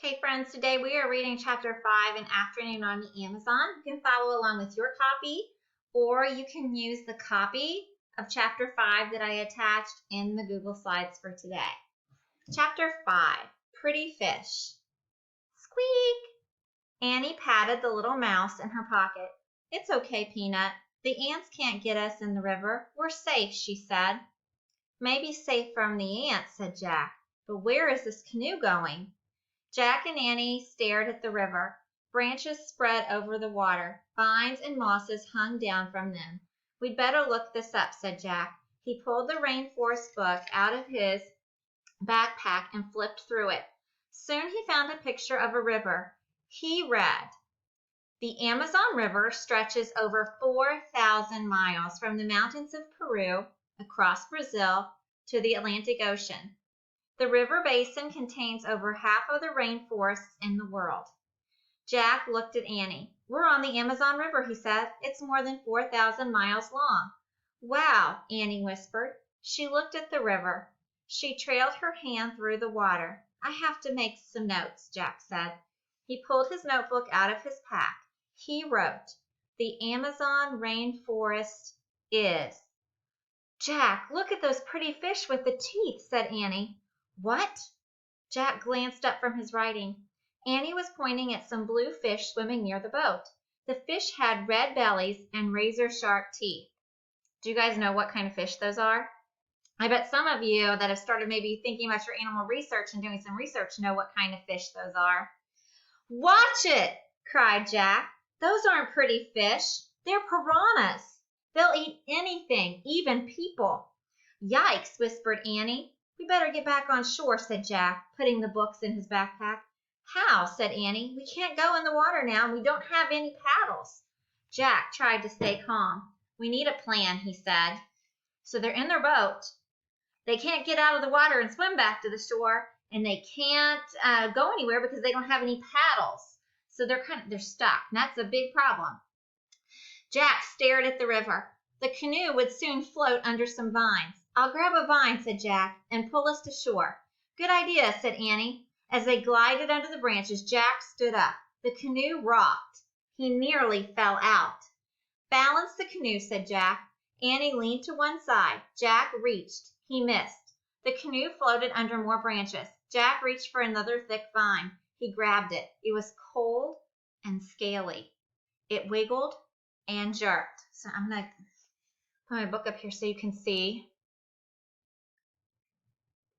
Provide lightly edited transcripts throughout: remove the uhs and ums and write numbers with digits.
Okay, friends, today we are reading chapter 5, An Afternoon on the Amazon. You can follow along with your copy, or you can use the copy of chapter 5 that I attached in the Google Slides for today. Chapter 5, Pretty Fish. Squeak! Annie patted the little mouse in her pocket. It's okay, Peanut. The ants can't get us in the river. We're safe, she said. Maybe safe from the ants, said Jack. But where is this canoe going? Jack and Annie stared at the river. Branches spread over the water. Vines and mosses hung down from them. We'd better look this up, said Jack. He pulled the rainforest book out of his backpack and flipped through it. Soon he found a picture of a river. He read, "The Amazon River stretches over 4,000 miles from the mountains of Peru, across Brazil, to the Atlantic Ocean. The river basin contains over half of the rainforests in the world." Jack looked at Annie. "We're on the Amazon River," he said. "It's more than 4,000 miles long." "Wow," Annie whispered. She looked at the river. She trailed her hand through the water. "I have to make some notes," Jack said. He pulled his notebook out of his pack. He wrote, "The Amazon rainforest is." "Jack, look at those pretty fish with the teeth," said Annie. "What?" Jack glanced up from his writing. Annie was pointing at some blue fish swimming near the boat. The fish had red bellies and razor-sharp teeth. Do you guys know what kind of fish those are? I bet some of you that have started maybe thinking about your animal research and doing some research know what kind of fish those are. "Watch it!" cried Jack. "Those aren't pretty fish. They're piranhas. They'll eat anything, even people." "Yikes," whispered Annie. "We better get back on shore," said Jack, putting the books in his backpack. "How?" said Annie. "We can't go in the water now, and we don't have any paddles." Jack tried to stay calm. "We need a plan," he said. So they're in their boat. They can't get out of the water and swim back to the shore, and they can't go anywhere because they don't have any paddles. So they're stuck, and that's a big problem. Jack stared at the river. The canoe would soon float under some vines. "I'll grab a vine," said Jack, "and pull us to shore." "Good idea," said Annie. As they glided under the branches, Jack stood up. The canoe rocked. He nearly fell out. "Balance the canoe," said Jack. Annie leaned to one side. Jack reached. He missed. The canoe floated under more branches. Jack reached for another thick vine. He grabbed it. It was cold and scaly. It wiggled and jerked. So I'm going to put my book up here so you can see.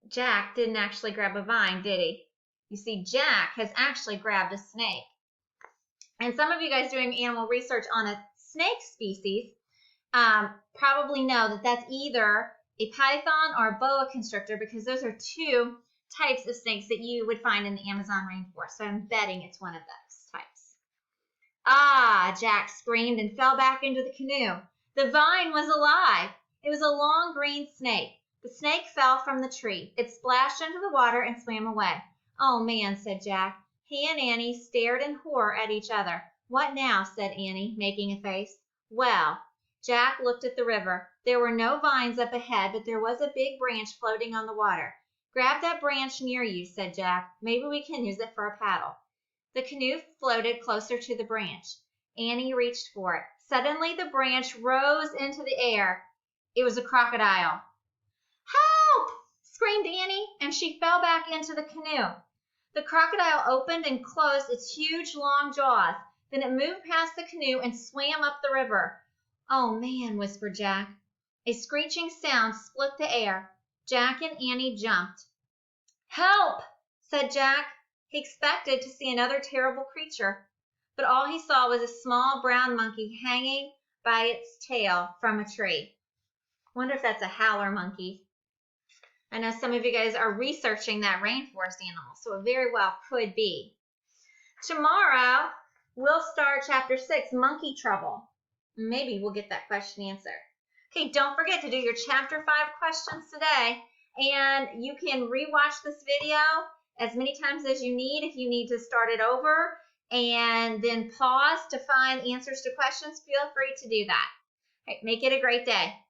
Jack didn't actually grab a vine, did he? You see, Jack has actually grabbed a snake. And some of you guys doing animal research on a snake species probably know that that's either a python or a boa constrictor, because those are two types of snakes that you would find in the Amazon rainforest. So I'm betting it's one of those types. "Ah!" Jack screamed and fell back into the canoe. The vine was alive. It was a long green snake. The snake fell from the tree. It splashed into the water and swam away. "Oh, man," said Jack. He and Annie stared in horror at each other. "What now?" said Annie, making a face. "Well," Jack looked at the river. There were no vines up ahead, but there was a big branch floating on the water. "Grab that branch near you," said Jack. "Maybe we can use it for a paddle." The canoe floated closer to the branch. Annie reached for it. Suddenly, the branch rose into the air. It was a crocodile. "Help!" screamed Annie, and she fell back into the canoe. The crocodile opened and closed its huge, long jaws. Then it moved past the canoe and swam up the river. "Oh, man," whispered Jack. A screeching sound split the air. Jack and Annie jumped. "Help!" said Jack. He expected to see another terrible creature, but all he saw was a small brown monkey hanging by its tail from a tree. Wonder if that's a howler monkey. I know some of you guys are researching that rainforest animal, so it very well could be. Tomorrow, we'll start chapter 6, Monkey Trouble. Maybe we'll get that question answered. Okay, don't forget to do your chapter 5 questions today, and you can rewatch this video as many times as you need if you need to start it over, and then pause to find answers to questions. Feel free to do that. Okay, make it a great day.